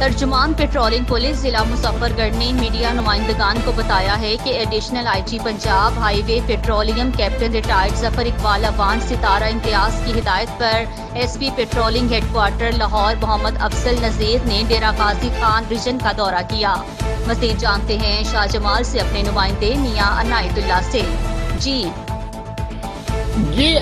तर्जुमान patrolling police जिला मुजफ्फरगढ़ ने media नुमाइंदगान को बताया है कि additional IG Punjab highway petroleum captain retired Zafar Iqbal Awan Sitara Imtiaz की हिदायत पर SP patrolling headquarter Lahore Mohammad Afzal Nazir ने डेरा गाजी खान रीजन का दौरा किया। मज़ीद जानते हैं शाहजमाल से अपने नुमाइंदे मियां अनायतुल्लाह से। जी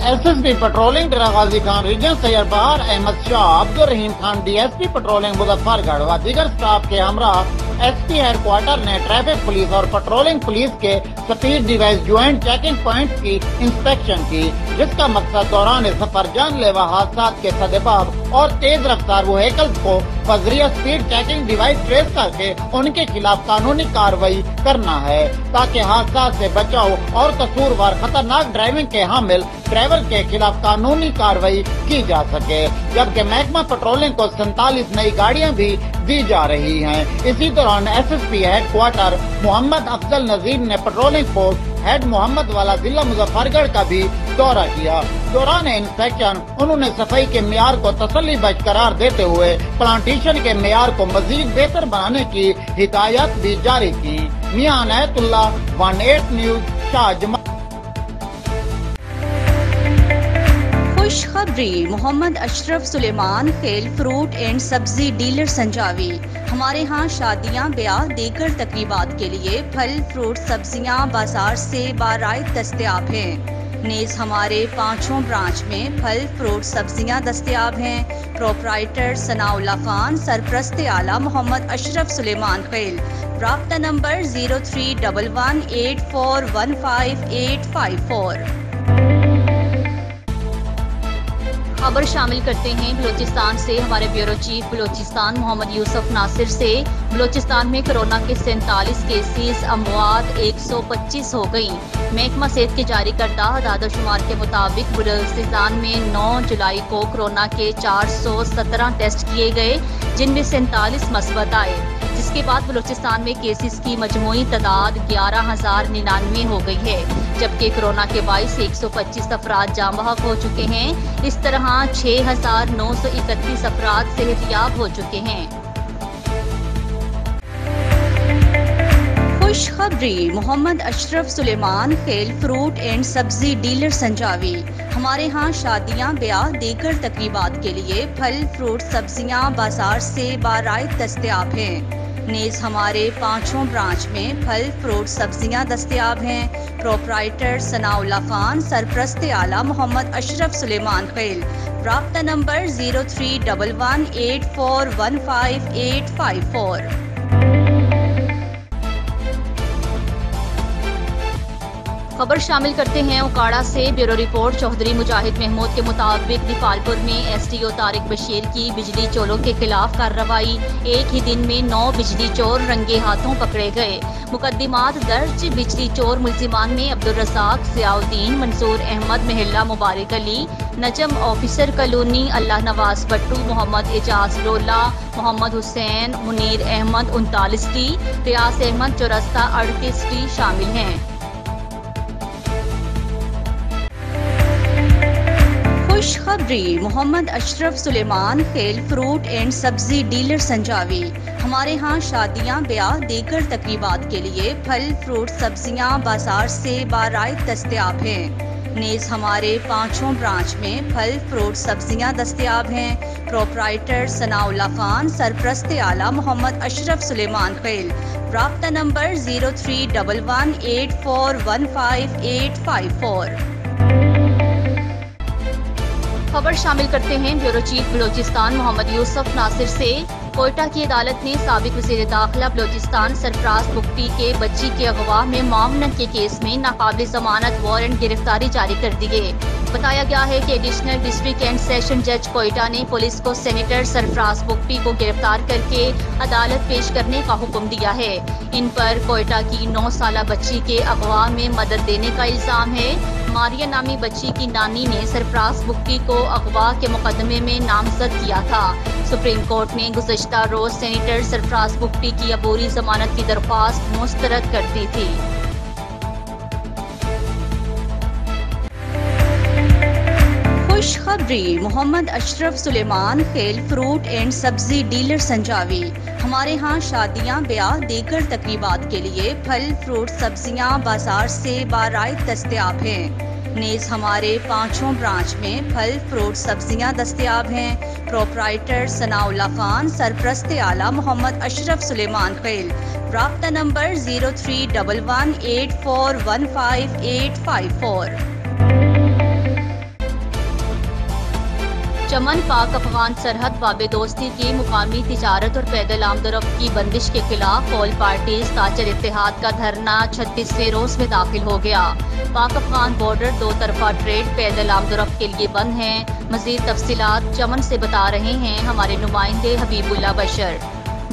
एसएसपी पेट्रोलिंग डेरा गाजी खान रीजन सैयद बहार अहमद शाह, अब्दुल रहीम खान डीएसपी पेट्रोलिंग मुजफ्फरगढ़ व दीगर स्टाफ के हमरा एसपी हेडक्वार्टर ने ट्रैफिक पुलिस और पेट्रोलिंग पुलिस के speed device joint checking point की इंस्पेक्शन की, जिसका मकसद दौरान सफर जानलेवा हादसा के सदेबाब और तेज रफ्तार व्हीकल्स को बजरिया स्पीड चेकिंग डिवाइस ट्रेस करके उनके खिलाफ कानूनी कार्रवाई करना है, ताकि हादसा से बचाव और कसूरवार खतरनाक ड्राइविंग के हामिल ड्राइवर के खिलाफ कानूनी कार्रवाई की जा सके। जबकि महकमा पेट्रोलिंग को 47 नई गाड़ियां भी दी जा रही हैं। इसी दौरान एसएसपी हेडक्वार्टर मोहम्मद अफजल नजीर ने पेट्रोलिंग पोस्ट हेड मोहम्मद वाला जिला मुजफ्फरगढ़ का भी दौरा किया। दौरान इंस्पेक्शन उन्होंने सफाई के मियार को तसल्ली बख्श करार देते हुए प्लांटेशन के मियार को मजीद बेहतर बनाने की हिदायत भी जारी की। मियां अनायतुल्लाह 18 न्यूज शाहजमाल। खुशखबरी, मोहम्मद अशरफ सुलेमान खेल फ्रूट एंड सब्जी डीलर संजावी। हमारे यहाँ शादियाँ, ब्याह, दीगर तकरीबात के लिए फल, फ्रूट, सब्जियाँ बाजार से बाराइत दस्तयाब हैं। नेज़ हमारे 5 ब्रांच में फल, फ्रूट, सब्जियाँ दस्तयाब हैं। प्रोपराइटर सनाउल्लाह खान, सरप्रस्त आला मोहम्मद अशरफ सुलेमान खेल। राब्ता नंबर 031184158854। खबर शामिल करते हैं बलूचिस्तान से। हमारे ब्यूरो चीफ बलूचिस्तान मोहम्मद यूसुफ नासिर से। बलूचिस्तान में कोरोना के 47 केसेस, अमवात 125 हो गई। महकमा सेहत के जारी करदा आदाद-ओ-शुमार के मुताबिक बलूचिस्तान में 9 जुलाई को कोरोना के 417 टेस्ट किए गए, जिनमें 47 मस्बत आए, जिसके बाद बलूचिस्तान में केसेस की मजमूई तादाद 11,099 हो गई है, जबकि कोरोना के बाइस 125 अफराद जाँ बहक हो चुके हैं। इस तरह 6,931 अफराद सेहतियाब हो चुके हैं। खुशखबरी, मोहम्मद अशरफ सुलेमान खेल फ्रूट एंड सब्जी डीलर संजावी। हमारे यहाँ शादियाँ, ब्याह, दीगर तकरीबात के लिए फल, फ्रूट, सब्जियाँ बाजार से बाराइत दस्तयाब हैं। नेज़ हमारे 5 ब्रांच में फल, फ्रूट, सब्जियाँ दस्तयाब हैं। प्रोपराइटर सनाउल्लाह खान, सरप्रस्त आला मोहम्मद अशरफ सुलेमान खेल। राब्ता नंबर 031184158854। खबर शामिल करते हैं उकाड़ा से। ब्यूरो रिपोर्ट चौधरी मुजाहिद महमूद के मुताबिक दिपालपुर में एसडीओ तारिक बशीर की बिजली चोरों के खिलाफ कार्रवाई। एक ही दिन में 9 बिजली चोर रंगे हाथों पकड़े गए। मुकदमात दर्ज। बिजली चोर मुल्जिमान में अब्दुल रज़ाक, ज़ियाउद्दीन, मंसूर अहमद, महल्ला मुबारक अली, नजम ऑफिसर कॉलोनी, अल्लाह नवाज भट्टू, मोहम्मद एजाज लोला, मोहम्मद हुसैन, मुनीर अहमद 39टी, रियाज अहमद चौरस्ता 38टी शामिल हैं। खुशखबरी, मोहम्मद अशरफ सुलेमान खेल फ्रूट एंड सब्जी डीलर संजावी। हमारे यहाँ शादियाँ, ब्याह, दीगर तकरीबात के लिए फल, फ्रूट, सब्जियाँ बाजार से बाराइत दस्तयाब हैं। नेज़ हमारे 5 ब्रांच में फल, फ्रूट, सब्जियाँ दस्तयाब हैं। प्रोपराइटर सनाउल्लाह खान, सरप्रस्त आला मोहम्मद अशरफ सुलेमान खेल। राब्ता नंबर 031184158854। खबर शामिल करते हैं ब्यूरो चीफ बलूचिस्तान मोहम्मद यूसुफ नासिर से। कोयटा की अदालत ने साबिक वज़ीर दाखिला बलूचिस्तान सरफराज बुगटी के बच्ची के अगवा में मामनत के केस में नाकाबिल जमानत वारंट गिरफ्तारी जारी कर दी है। बताया गया है कि एडिशनल डिस्ट्रिक्ट एंड सेशन जज कोयटा ने पुलिस को सेनेटर सरफराज बुगटी को गिरफ्तार करके अदालत पेश करने का हुक्म दिया है। इन पर कोयटा की 9 साला बच्ची के अगवा में मदद देने का इल्जाम है। मारिया नामी बच्ची की नानी ने सरफराज बुगटी को अगवा के मुकदमे में नामजद किया था। सुप्रीम कोर्ट ने गुज़श्ता रोज सेनेटर सरफराज बुगटी की अबूरी जमानत की दरख्वास्त मुस्तरद कर दी थी। खुशखबरी मोहम्मद अशरफ सुलेमान खेल फ्रूट एंड सब्जी डीलर संजावी। हमारे यहाँ शादियाँ, ब्याह, दीगर तकरीबात के लिए फल, फ्रूट, सब्जियाँ बाजार से बाराइत दस्तयाब हैं। नेज़ हमारे 5 ब्रांच में फल, फ्रूट, सब्जियाँ दस्तयाब हैं। प्रोपराइटर सनाउल्लाह खान, सरपरस्त आला मोहम्मद अशरफ सुलेमान खेल। राब्ता नंबर 031184158854। चमन पाक अफगान सरहद बाबे दोस्ती की मुकामी तिजारत और पैदल आमदोरफ्त की बंदिश के खिलाफ ऑल पार्टीज ताजर इत्तेहाद का धरना 36वें रोज में दाखिल हो गया। पाक अफगान बॉर्डर दो तरफा ट्रेड पैदल आमदोरफ्त के लिए बंद है। मजीद तफसीलात चमन से बता रहे हैं हमारे नुमाइंदे हबीबुल्लाह बशर।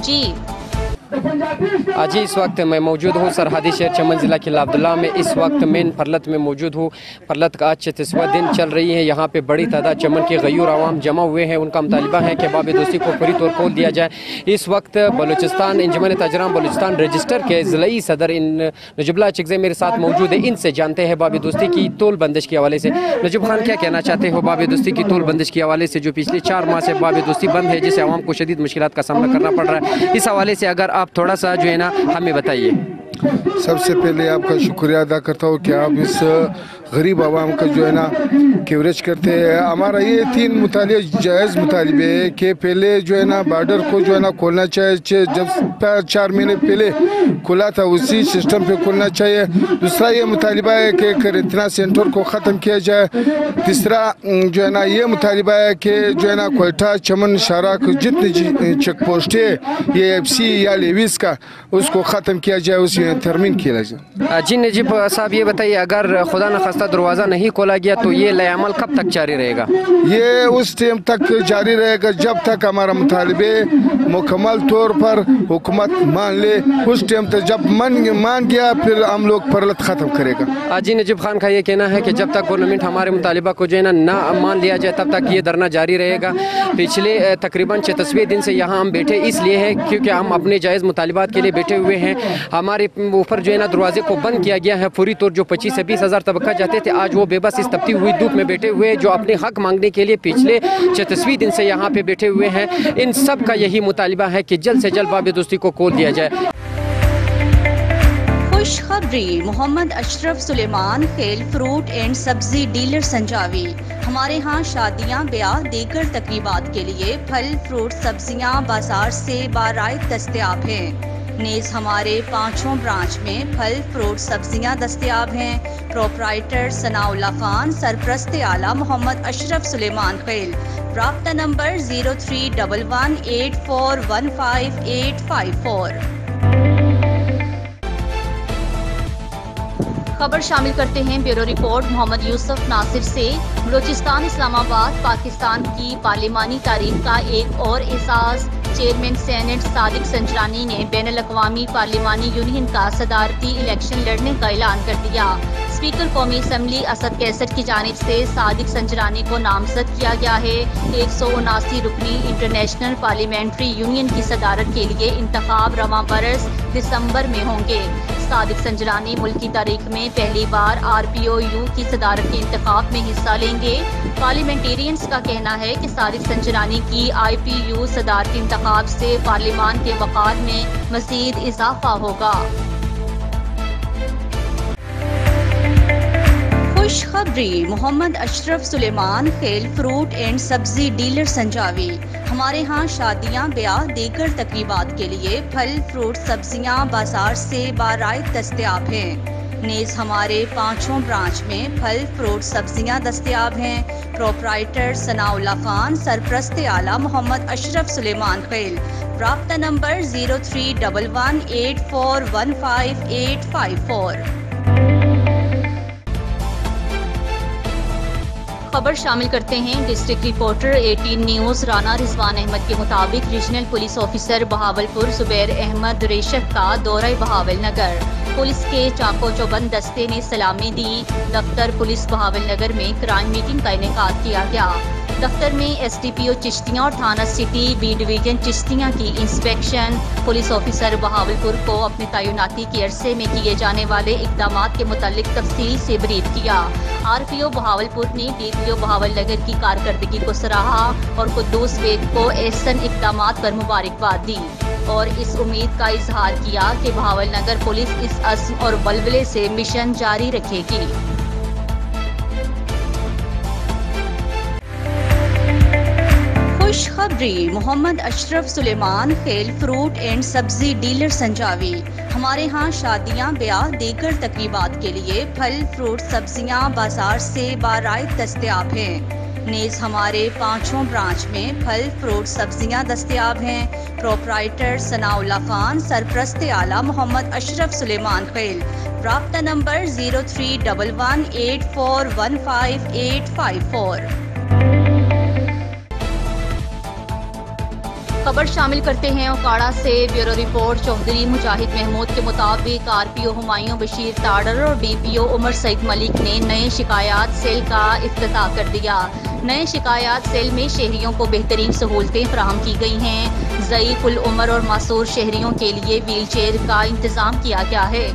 जी आज इस वक्त मैं मौजूद हूँ सरहदी शहर चमन ज़िला किला अब्दुल्ला में। इस वक्त मेन फरलत में मौजूद हूँ। फरलत का आज 36वां दिन चल रही है। यहाँ पे बड़ी तादाद चमन के गयूर आवाम जमा हुए हैं। उनका मुतालिबा है कि बाब दोस्ती को पूरी तौर खोल दिया जाए। इस वक्त बलूचिस्तान इंजमन ताजरान बलूचिस्तान रजिस्टर के ज़िलाई सदर नजुबुल्लाह चिकज़ई मेरे साथ मौजूद है। इनसे जानते हैं बाब दोस्ती की तोल बंदिश के हवाले से। नजुब खान, क्या कहना चाहते हो बाब दोस्ती की तोल बंदिश के हवाले से, जो पिछले 4 माह से बाब दोस्ती बंद है, जिससे आवाम को शदीद मुश्किलात का सामना करना पड़ रहा है। इस हवाले से अगर आप थोड़ा सा जो है ना हमें बताइए। सबसे पहले आपका शुक्रिया अदा करता हूँ कि आप इस गरीब आवाम का जो है ना कवरेज करते हैं। हमारा ये 3 मुतालिबे जायज़ मुतालिबे है कि पहले जो है ना बॉर्डर को जो है ना खोलना चाहिए। जब 4 महीने पहले खुला था उसी सिस्टम पे खोलना चाहिए। दूसरा ये मुतालिबा है कि करेंतना सेंटर को ख़त्म किया जाए। तीसरा जो है ना ये मुतालिबा है कि जो है ना कोयटा, चमन, शाराक जितनी चेक पोस्ट है ये FC या लेविस का उसको ख़त्म किया जाए, उसी तरमीम किया जाए। जी नजीब साहब, ये बताइए अगर खुदा न खास्ता दरवाज़ा नहीं खोला गया तो ये लयामल कब तक जारी रहेगा? ये उस टाइम तक जारी रहेगा जब तक हमारा मुतालिबे मुकम्मल तौर पर हुकूमत मान ले। उस टाइम तक जब मान गया फिर हम लोग फरलत ख़त्म करेगा। जी नजीब खान का ये कहना है कि जब तक गवर्नमेंट हमारे मुतालिबा को जो है ना मान लिया जाए तब तक ये धरना जारी रहेगा। पिछले तकरीबन 36वें दिन से यहाँ हम बैठे इसलिए है क्योंकि हम अपने जायज़ मुतालिबात के लिए बैठे हुए हैं। हमारे ऊपर जो है ना दरवाजे को बंद किया गया है फौरी तौर। जो 25 से 20 हज़ार तबका जाते थे आज वो बेबस इस तपती हुई धूप में बैठे हुए जो अपने हक मांगने के लिए पिछले 36वें दिन से यहाँ पे बैठे हुए हैं। इन सब का यही मुतालिबा है कि जल्द से जल्द बाब दोस्ती को खोल दिया जाए। खुशखबरी मोहम्मद अशरफ सुलेमान खेल फ्रूट एंड सब्जी डीलर संजावी। हमारे यहाँ शादियाँ, ब्याह, दीगर तकरीबात के लिए फल, फ्रूट, सब्जियाँ बाजार से बाराइत दस्तयाब हैं। नेज़ हमारे 5 ब्रांच में फल, फ्रूट, सब्जियाँ दस्तयाब हैं। प्रोपराइटर सनाउल्लाह खान, सरपरस्त आला मोहम्मद अशरफ सुलेमान खेल। राब्ता नंबर 031184158854। खबर शामिल करते हैं ब्यूरो रिपोर्ट मोहम्मद यूसुफ नासिर से। बलूचिस्तान इस्लामाबाद पाकिस्तान की पार्लिमानी तारीख का एक और एहसास। चेयरमैन सेनेट सादिक संजरानी ने बैनुल-अक़वामी पार्लिमानी यूनियन का सदारती इलेक्शन लड़ने का ऐलान कर दिया। स्पीकर कौमी असम्बली असद कैसर की जानिब से सादिक संजरानी को नामजद किया गया है। 179 रुकनी इंटरनेशनल पार्लियामेंट्री यूनियन की सदारत के लिए इंतखाब रवां बरस दिसंबर में होंगे। सादिक संजरानी मुल्क की तारीख में पहली बार RPOU की सदारत के इंतखाब में हिस्सा लेंगे। पार्लियामेंटेरियंस का कहना है कि सादिक संजरानी की IPU सदारती इंतखाब से पार्लिमान के वक़ार में मज़ीद इजाफा होगा। खुशखबरी मोहम्मद अशरफ सुलेमान खेल फ्रूट एंड सब्जी डीलर संजावी। हमारे यहाँ शादियाँ, ब्याह, दीगर तकरीबात के लिए फल, फ्रूट, सब्जियाँ बाजार से बाराइत दस्तयाब हैं। नेज़ हमारे 5 ब्रांच में फल, फ्रूट, सब्जियाँ दस्तयाब हैं। प्रोपराइटर सनाउल्लाह खान, सरपरस्त आला मोहम्मद अशरफ सुलेमान खेल। राब्ता नंबर 031184158854। खबर शामिल करते हैं district reporter 18 news Rana Rizwan Ahmed के मुताबिक regional police officer Bahawalpur Zubair Ahmed Reshak का दौरा बहावल नगर। पुलिस के चाको चौबंद दस्ते ने सलामी दी। दफ्तर पुलिस बहावलनगर में क्राइम मीटिंग का इनेकाद किया गया। दफ्तर में SDPO चिश्तियाँ और थाना सिटी B डिवीजन चिश्तियाँ की इंस्पेक्शन। पुलिस ऑफिसर बहावलपुर को अपने तैनाती के अरसे में किए जाने वाले इक़दामात के मुतालिक तफसील से ब्रीफ किया। RPO बहावलपुर ने DPO बहावलनगर की कारकर्दगी को सराहा और कुद्दूस बेग को एहसन इक़दामात पर मुबारकबाद दी और इस उम्मीद का इजहार किया कि बहावलनगर पुलिस इस अज़्म और बलबले से मिशन जारी रखेगी। खुशखबरी, मोहम्मद अशरफ सुलेमान खेल फ्रूट एंड सब्जी डीलर संजावी। हमारे यहाँ शादियाँ, ब्याह, दीगर तकरीबात के लिए फल, फ्रूट, सब्जियाँ बाजार से बाराइत दस्तयाब हैं। नेज़ हमारे 5 ब्रांच में फल, फ्रूट, सब्जियाँ दस्तयाब हैं। प्रोपराइटर सनाउल्लाह खान, सरपरस्त आला मोहम्मद अशरफ सुलेमान खेल। राब्ता नंबर 031184158554। खबर शामिल करते हैं ओकाड़ा से। Bureau report. चौधरी मुजाहिद महमूद के मुताबिक RPO हुमायूं बशीर ताडर और DPO उमर सईद मलिक ने नए शिकायत सेल का इफ्तिताह कर दिया। नए शिकायत सेल में शहरियों को बेहतरीन सहूलतें फराहम की गई हैं। ज़ईफ़ उल उमर और मासूर शहरियों के लिए व्हील चेयर का इंतज़ाम किया गया है।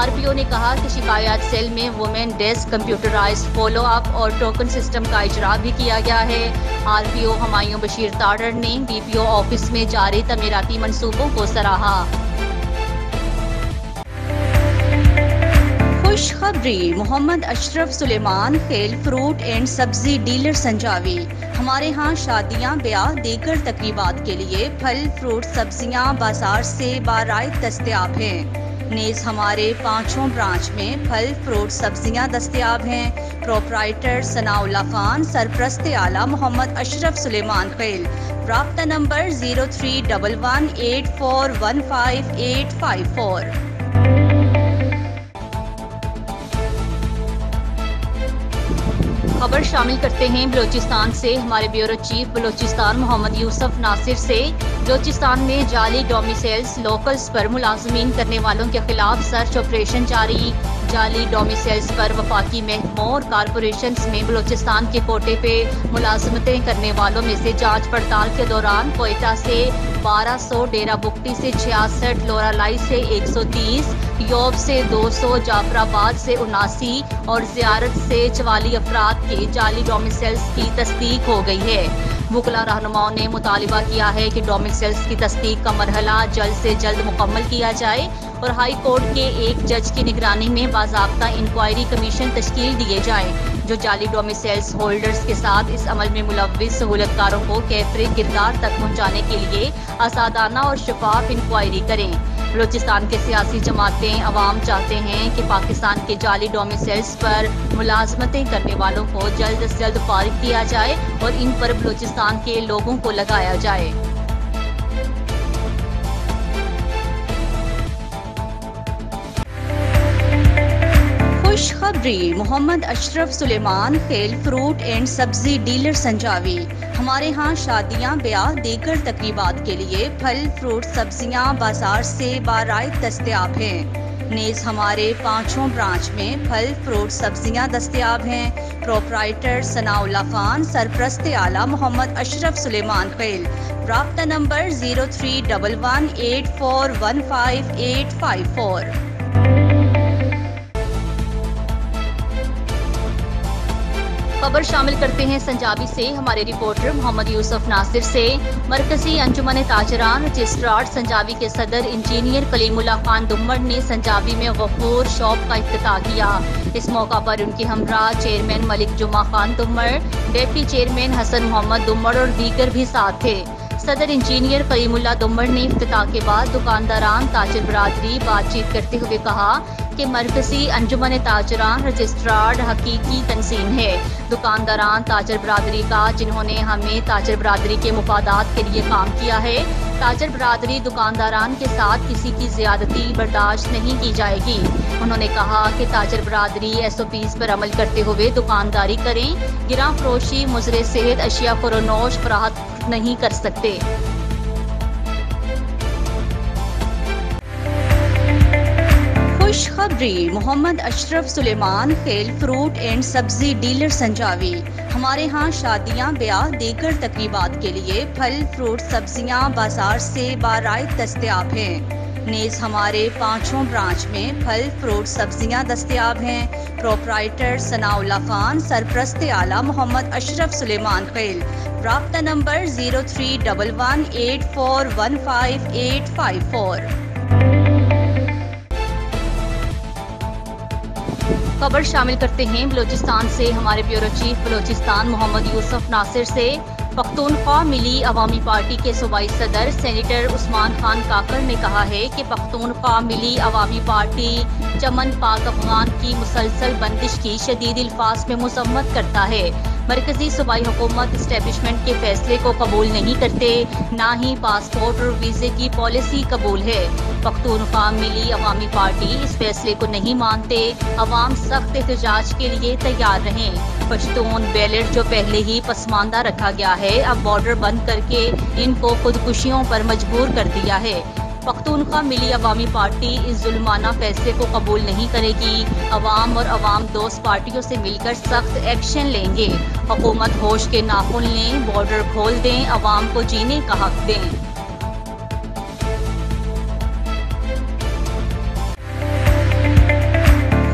RPO ने कहा कि शिकायत सेल में women desk, computerised follow up और टोकन सिस्टम का इजरा भी किया गया है। RPO हुमायूं बशीर ताडर ने DPO ऑफिस में जारी तमीराती मंसूबों को सराहा। खुशखबरी, मोहम्मद अशरफ सुलेमान खेल फ्रूट एंड सब्जी डीलर संजावी। हमारे यहाँ शादियाँ, ब्याह, दीगर तकरीबात के लिए फल, फ्रूट, सब्जियाँ बाजार से बाराइत दस्तयाब हैं। नेज़ हमारे 5 ब्रांच में फल, फ्रूट, सब्जियाँ दस्तयाब हैं। प्रोपराइटर सनाउल्लाह खान, सरपरस्त आला मोहम्मद अशरफ सुलेमान खेल। राब्ता नंबर 031184158554। खबर शामिल करते हैं बलूचिस्तान से। हमारे ब्यूरो चीफ बलूचिस्तान मोहम्मद यूसुफ नासिर से बलूचिस्तान में जाली डोमिसाइल्स लोकल्स पर मुलाजमीन करने वालों के खिलाफ सर्च ऑपरेशन जारी। जाली डोमिसाइल्स पर वफाकी महकमों और कारपोरेशंस में बलूचिस्तान के कोटे पे मुलाजमतें करने वालों में से जांच पड़ताल के दौरान कोयटा से 1200, डेरा बुगटी से 66, लोरालाई से 130, योब से 200, जाफराबाद से 79 और ज़ियारत से 44 अफराद के जाली डोमिसाइल्स की तस्दीक हो गई है। वुकला रहनुमाओं ने मुतालिबा किया है कि डोमिसाइल्स की तस्दीक का मरहला जल्द से जल्द मुकम्मल किया जाए और हाई कोर्ट के एक जज की निगरानी में बाज़ाब्ता इंक्वायरी कमीशन तश्कील दिए जाए जो जाली डोमिसाइल्स होल्डर्स के साथ इस अमल में मुलव्विस सहूलतकारों को कैफरे किरदार तक पहुँचाने के लिए आसादाना और शफाफ इंक्वायरी करें। बलूचिस्तान के सियासी जमातें अवाम चाहते हैं कि पाकिस्तान के जाली डोमिसाइल्स पर मुलाजमतें करने वालों को जल्द से जल्द फारिग किया जाए और इन पर बलूचिस्तान के लोगों को लगाया जाए। खुशखबरी, मोहम्मद अशरफ सुलेमान खेल फ्रूट एंड सब्जी डीलर संजावी। हमारे यहाँ शादियाँ, ब्याह, दीगर तकरीबात के लिए फल, फ्रूट, सब्जियाँ बाजार से बाराइत दस्तयाब हैं। नेज़ हमारे 5 ब्रांच में फल, फ्रूट, सब्जियाँ दस्तयाब हैं। प्रोपराइटर सनाउल्लाह खान, सरपरस्त आला मोहम्मद अशरफ सुलेमान खेल। राब्ता नंबर 031184158554। खबर शामिल करते हैं संजाबी से। हमारे रिपोर्टर मोहम्मद यूसुफ नासिर से। मरकजी अंजुमन ताजरान रजिस्ट्रार संजाबी के सदर इंजीनियर कलीमुल्लाह खान दुम्मड़ ने संजाबी में गफूर शॉप का इफ्तिताह किया। इस मौका पर उनके हमरा चेयरमैन मलिक जुम्मा खान दुम्मड़, डिप्टी चेयरमैन हसन मोहम्मद दुम्मड़ और दीगर भी साथ थे। सदर इंजीनियर कलीमुल्लाह दुम्मड़ ने इफ्तिताह के बाद दुकानदारान ताजर बरादरी बातचीत करते हुए कहा कि मरकजी अंजुमन ताजरान रजिस्ट्रार हकीकी तंजीम है। दुकानदारान ताजर बरादरी का जिन्होंने हमें ताजर बरादरी के मुफादात के लिए काम किया है। ताजर बरादरी दुकानदारान के साथ किसी की ज्यादती बर्दाश्त नहीं की जाएगी। उन्होंने कहा कि ताजर बरादरी SOPs पर अमल करते हुए दुकानदारी करें। गिरां फरोशी मुजरे सेहत अशिया फरोनोश फराहत नहीं कर सकते। खुशखबरी मोहम्मद अशरफ सुलेमान खेल फ्रूट एंड सब्जी डीलर संजावी। हमारे यहाँ शादियाँ, ब्याह, दीगर तकरीबात के लिए फल, फ्रूट, सब्जियाँ बाजार से बाराइत दस्तयाब हैं। नेज़ हमारे 5 ब्रांच में फल, फ्रूट, सब्जियाँ दस्तयाब हैं। प्रोपराइटर सनाउल्लाह खान, सरपरस्त आला मोहम्मद अशरफ सुलेमान खेल। राब्ता नंबर 031184158854। खबर शामिल करते हैं बलूचिस्तान से। हमारे ब्यूरो चीफ बलूचिस्तान मोहम्मद यूसुफ नासिर से पख्तूनख्वा मिली अवामी पार्टी के सूबाई सदर सेनेटर उस्मान खान काकर ने कहा है कि पख्तूनख्वा मिली अवामी पार्टी चमन पाक अफगान की मुसलसल बंदिश की शदीद अल्फाज में मजम्मत करता है। मरकजी सूबाई हुकूमत इस्टेब्लिशमेंट के फैसले को कबूल नहीं करते, ना ही पासपोर्ट और वीजे की पॉलिसी कबूल है। पख्तूनख्वा मिली अवामी पार्टी इस फैसले को नहीं मानते। अवाम सख्त एहतजाज के लिए तैयार रहें। पश्तून बैलेट जो पहले ही पसमानदा रखा गया है, अब बॉर्डर बंद करके इनको खुदकुशियों पर मजबूर कर दिया है। पख्तूनख्वा मिली अवामी पार्टी इस जुल्माना फैसले को कबूल नहीं करेगी। अवाम और अवाम दोस्त पार्टियों से मिलकर सख्त एक्शन लेंगे। हुकूमत होश के नाखून लें, बॉर्डर खोल दें, अवाम को जीने का हक दें।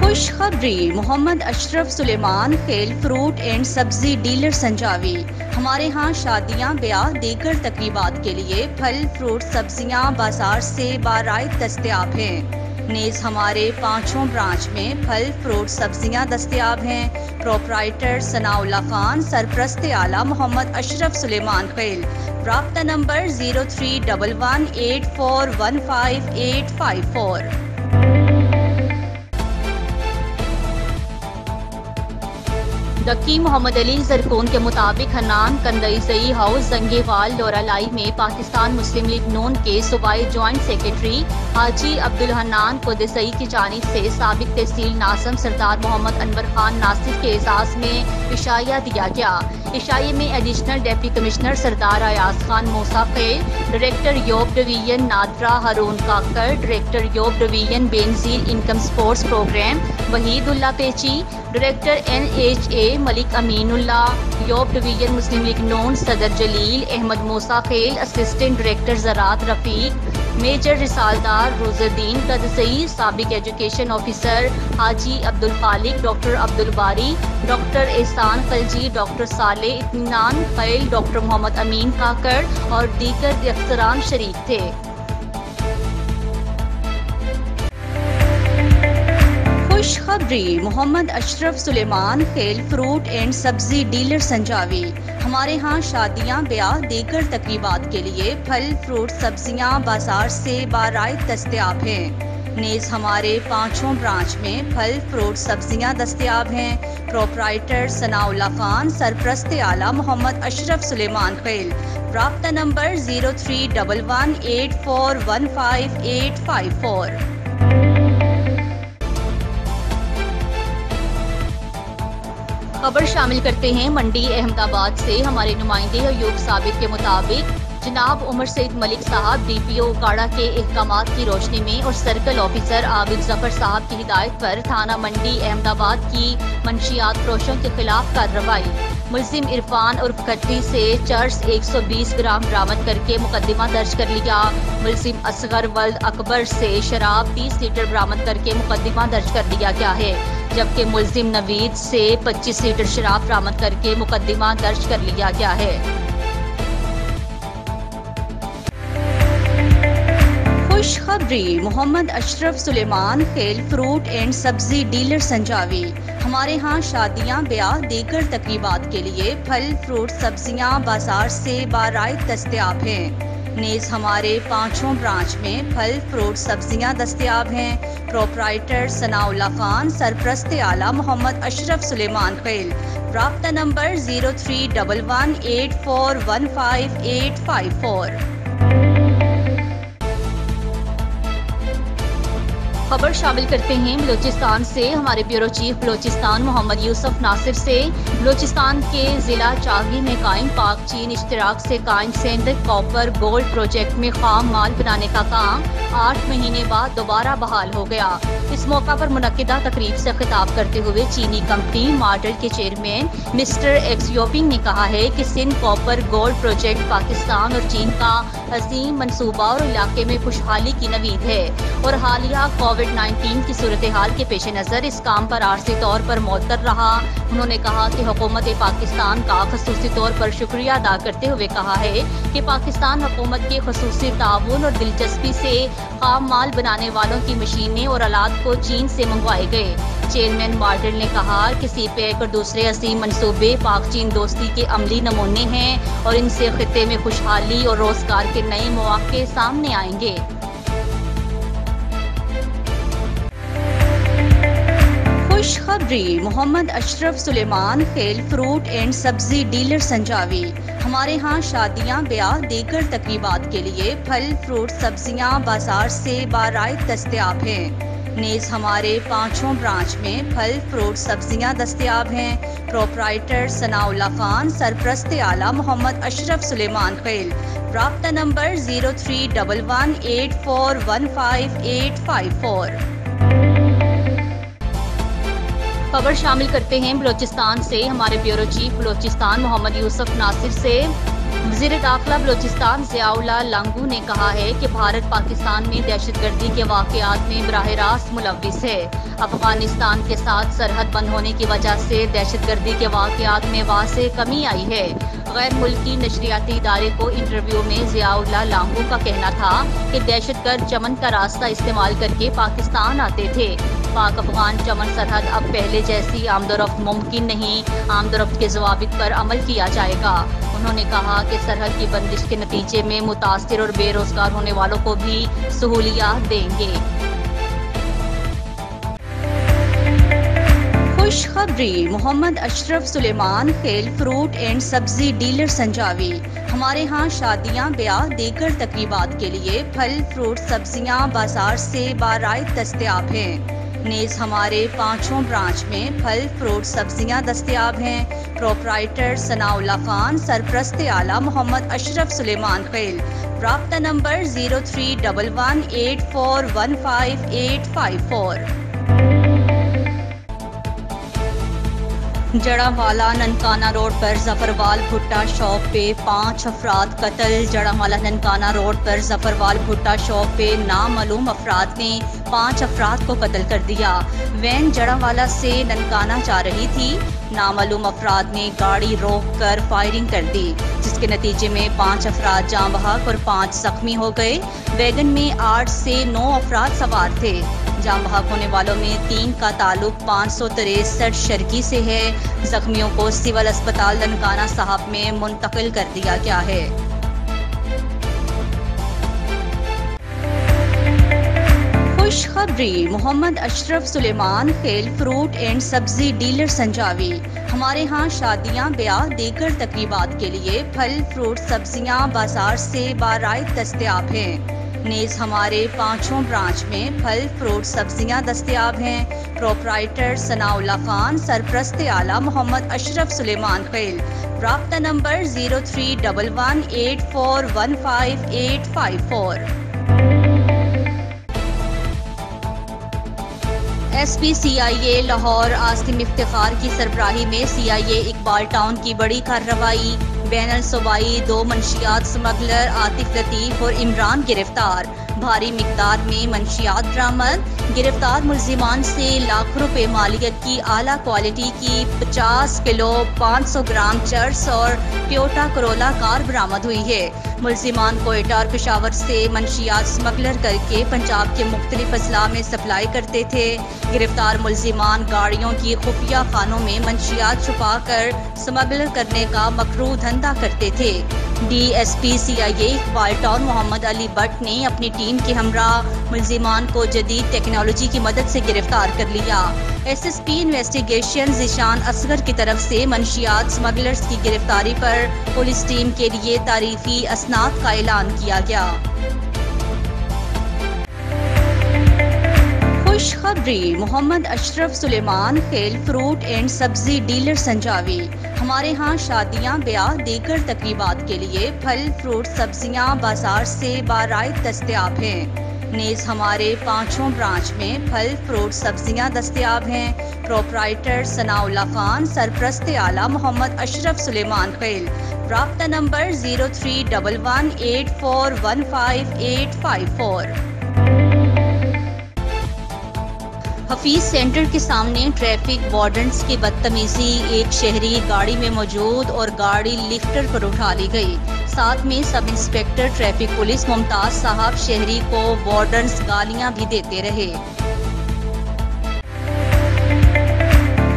खुशखबरी मोहम्मद अशरफ सुलेमान खेल फ्रूट एंड सब्जी डीलर संजावी। हमारे यहाँ शादियाँ, ब्याह, दीगर तकरीबात के लिए फल, फ्रूट, सब्जियाँ बाजार से बाराइत दस्तयाब हैं। नेज़ हमारे 5 ब्रांच में फल, फ्रूट, सब्जियाँ दस्तयाब हैं। प्रोपराइटर सनाउल्लाह खान, सरपरस्त आला मोहम्मद अशरफ सुलेमान खेल। राब्ता नंबर 031184158854। डकी मोहम्मद अली जरकोन के मुताबिक हन्नान कंदई हाउस जंगेवाल लोरालाई में पाकिस्तान मुस्लिम लीग नून के सूबाई जॉइंट सेक्रेटरी हाजी अब्दुल हन्नान कुदसई की जानिब से साबिक तहसील नाज़म सरदार मोहम्मद अनवर खान नासिर के एजाज में इशाया दिया गया। इशाये में additional deputy commissioner Sardar Ayaz Khan Musa Khel, director योब डिवीजन नादरा हारून काकर, डायरेक्टर योब division Benazir income support programme Wahidullah Pechi, director NHA Malik Aminullah, योब डिवीजन मुस्लिम लीग नून सदर जलील अहमद मूसा खेल, असिस्टेंट डायरेक्टर ज़रात रफ़ीक, मेजर रिसालदार रोज़ुद्दीन कदसई, साबिक एजुकेशन ऑफिसर हाजी अब्दुल खालिक, डॉक्टर अब्दुल बारी, डॉक्टर एहसान खलजी, डॉक्टर साले इत्मीनान खैल, डॉक्टर मोहम्मद अमीन काकर और दीगर अफसरान शरीक थे। खुशखबरी मोहम्मद अशरफ सुलेमान खेल फ्रूट एंड सब्जी डीलर संजावी। हमारे यहाँ शादियाँ, ब्याह, दीगर तकरीबात के लिए फल, फ्रूट, सब्जियाँ बाजार से बाराइत दस्तयाब हैं। नेज़ हमारे 5 ब्रांच में फल, फ्रूट, सब्जियाँ दस्तयाब हैं। प्रोपराइटर सनाउल्लाह खान, सरपरस्त आला मोहम्मद अशरफ सुलेमान खेल। राब्ता नंबर 031184158854। खबर शामिल करते हैं मंडी अहमदाबाद से। हमारे नुमाइंदे अयूब साबित के मुताबिक जनाब उमर सईद मलिक साहब DPO उकाड़ा के अहकामात की रोशनी में और सर्कल ऑफिसर आबिद जफर साहब की हिदायत पर थाना मंडी अहमदाबाद की मंशियात फरोशों के खिलाफ कार्रवाई। मुल्जिम इरफान उर्फ कट्टी से चर्स 120 ग्राम बरामद करके मुकदमा दर्ज कर लिया। मुल्जिम असगर वल्द अकबर से शराब 30 लीटर बरामद करके मुकदमा दर्ज कर लिया गया है, जबकि मुल्जिम नवीद से 25 लीटर शराब बरामद करके मुकदमा दर्ज कर लिया गया है। खुशखबरी मोहम्मद अशरफ सुलेमान खेल फ्रूट एंड सब्जी डीलर संजावी। हमारे यहाँ शादियाँ, ब्याह, दीगर तकरीबात के लिए फल, फ्रूट, सब्जियाँ बाजार से बाराइत दस्तयाब हैं। नेज़ हमारे 5 ब्रांच में फल, फ्रूट, सब्जियाँ दस्तयाब हैं। प्रोपराइटर सनाउल्लाह खान, सरपरस्त आला मोहम्मद अशरफ सुलेमान खेल। राब्ता नंबर 031184158854। खबर शामिल करते हैं बलूचिस्तान से। हमारे ब्यूरो चीफ बलूचिस्तान मोहम्मद यूसुफ नासिर से। बलूचिस्तान के जिला चागी में कायम पाक चीन इश्तराक से कायम सेंट्रल कॉपर गोल्ड प्रोजेक्ट में खाम माल बनाने का काम 8 महीने बाद दोबारा बहाल हो गया। इस मौका पर मुनक्किदा तकरीब से खिताब करते हुए चीनी कंपनी मॉडल के चेयरमैन मिस्टर एक्सयोपिंग ने कहा है कि Sindh copper gold project Pakistan और चीन का अजीम मंसूबा और इलाके में खुशहाली की नवीद है और हालिया कोविड-19 की सूरत हाल के पेश नज़र इस काम पर आर्जी तौर पर मुअत्तर रहा। उन्होंने कहा कि हुकूमत पाकिस्तान का खसूसी तौर पर शुक्रिया अदा करते हुए कहा है कि पाकिस्तान हुकूमत के खसूसी ताउन और दिलचस्पी से खाम माल बनाने वालों की मशीनें और आलात को चीन से मंगवाए गए। चेयरमैन मॉडल ने कहा कि CPEC और दूसरे असीम मंसूबे पाक चीन दोस्ती के अमली नमूने हैं और इनसे खित्ते में खुशहाली और रोजगार के नए मौके सामने आएंगे। खुशखबरी, मोहम्मद अशरफ सुलेमान खेल फ्रूट एंड सब्जी डीलर संजावी। हमारे यहाँ शादियाँ, ब्याह, दीगर तकरीबात के लिए फल, फ्रूट, सब्जियाँ बाजार से बाराइत दस्तयाब हैं। नेज़ हमारे 5 ब्रांच में फल, फ्रूट, सब्जियाँ दस्तयाब हैं। प्रोपराइटर सनाउल्लाह खान, सरपरस्त आला मोहम्मद अशरफ सुलेमान खेल। राब्ता नंबर 031184158554। खबर शामिल करते हैं बलूचिस्तान से। हमारे ब्यूरो चीफ बलूचिस्तान मोहम्मद यूसुफ नासिर से। वज़ीर दाखिला बलूचिस्तान ज़ियाउल्लाह लांगू ने कहा है कि भारत पाकिस्तान में दहशतगर्दी के वाक़यात में बराह रास्त मुलव्विस है। अफगानिस्तान के साथ सरहद बंद होने की वजह से दहशतगर्दी के वाक़यात में वाज़ेह कमी आई है। गैर मुल्की नशरियाती इदारे को इंटरव्यू में ज़ियाउल्लाह लांगू का कहना था कि दहशतगर्द चमन का रास्ता इस्तेमाल करके पाकिस्तान आते थे। पाक अफगान चमन सरहद अब पहले जैसी आमदोरफ्त मुमकिन नहीं, आमदोरफ्त के ज़वाबित पर अमल किया जाएगा। उन्होंने कहा कि सरहद की बंदिश के नतीजे में मुतासिर और बेरोजगार होने वालों को भी सहूलियात देंगे। खुशखबरी, मोहम्मद अशरफ सुलेमान खेल फ्रूट एंड सब्जी डीलर संजावी। हमारे यहाँ शादियाँ, ब्याह, दीगर तकरीबात के लिए फल, फ्रूट, सब्जियाँ बाजार से बाराइत दस्तयाब हैं। नेज़ हमारे 5 ब्रांच में फल, फ्रूट, सब्जियाँ दस्तयाब हैं। प्रोपराइटर सनाउल्लाह खान, सरपरस्त आला मोहम्मद अशरफ सुलेमान खेल। राब्ता नंबर 031184158554। जड़ावाला ननकाना रोड पर जफरवाल भुट्टा शॉप पे 5 अफराद कत्ल। जड़ावाला ननकाना रोड पर जफरवाल भुट्टा शॉप पे नामालूम अफराद ने 5 अफराद को कत्ल कर दिया। वैन जड़ावाला से ननकाना जा रही थी। नामालूम अफराद ने गाड़ी रोक कर फायरिंग कर दी, जिसके नतीजे में 5 अफराद जाँ बहक और 5 जख्मी हो गए। वैगन में 8 से 9 अफराद सवार थे। जाँ बहक होने वालों में 3 का ताल्लुक 563 शर्की से है। जख्मियों को सिविल अस्पताल ननकाना साहब में मुंतकिल कर दिया गया है। खुशखबरी, मोहम्मद अशरफ सुलेमान खेल फ्रूट एंड सब्जी डीलर संजावी। हमारे यहाँ शादियाँ, ब्याह, दीगर तकरीबात के लिए फल, फ्रूट, सब्जियाँ बाजार से बाराइत दस्तयाब हैं। नेज़ हमारे 5 ब्रांच में फल, फ्रूट, सब्जियाँ दस्तयाब हैं। प्रोपराइटर सनाउल्लाह खान, सरपरस्त आला मोहम्मद अशरफ सुलेमान खेल। राब्ता number 031184158554। SP CIA Lahore Asim Iftikhar की सरबराही में CIA इकबाल टाउन की बड़ी कार्रवाई। बैनल सूबाई 2 मंशियात स्मगलर आतिफ लतीफ और इमरान गिरफ्तार। भारी मिकदार में मंशियात बरामद। गिरफ्तार मुल्जिमान से लाखों रुपए मालियत की आला क्वालिटी की 50 किलो 500 ग्राम चर्स और टोयोटा करोला कार बरामद हुई है। मुल्जिमान कोयटा और पेशावर से मंशियात स्मगलर करके पंजाब के मुख्तलिफ अजला में सप्लाई करते थे। गिरफ्तार मुल्जिमान गाड़ियों की खुफिया खानों में मंशियात छुपा कर स्मगलर करने का मकरूह धंधा करते थे। DSP CIA Iqbal town Mohammad Ali Bhatt ने अपनी टीम के हमरा मुल्जिमान को जदीद टेक्नोलॉजी की मदद से गिरफ्तार कर लिया। SSP इन्वेस्टिगेशन ज़िशान असगर की तरफ से मंशियात स्मगलर्स की गिरफ्तारी पर पुलिस टीम के लिए तारीफी असनाद का ऐलान किया गया। खुशखबरी मोहम्मद अशरफ सुलेमान खेल फ्रूट एंड सब्जी डीलर संजावी। हमारे यहाँ शादियाँ, ब्याह, दीगर तकरीबात के लिए फल, फ्रूट, सब्जियाँ बाजार से बाराइत दस्तयाब हैं। नेज़ हमारे 5 ब्रांच में फल, फ्रूट, सब्जियाँ दस्तयाब हैं। प्रोपराइटर सनाउल्लाह खान, सरप्रस्त आला मोहम्मद अशरफ सुलेमान खेल। राब्ता नंबर 031184158854। हफीज सेंटर के सामने ट्रैफिक वार्डन्स की बदतमीजी, एक शहरी गाड़ी में मौजूद और गाड़ी लिफ्टर पर उठा ली गई। साथ में sub inspector traffic police Mumtaz साहब शहरी को वार्डन्स गालियां भी देते रहे।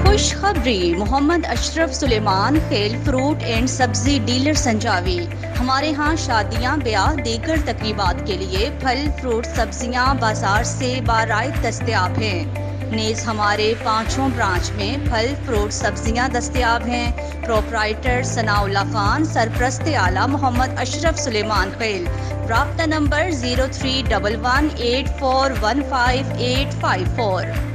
खुशखबरी मोहम्मद अशरफ सुलेमान खेल फ्रूट एंड सब्जी डीलर संजावी। हमारे यहाँ शादियाँ, ब्याह, दीगर तकरीबात के लिए फल, फ्रूट, सब्जियाँ बाजार से बाराइत दस्तयाब हैं। नेज़ हमारे 5 ब्रांच में फल, फ्रूट, सब्जियाँ दस्तयाब हैं। प्रोपराइटर सनाउल्लाह खान, सरप्रस्त आला मोहम्मद अशरफ सुलेमान खेल। राब्ता नंबर 031184158854।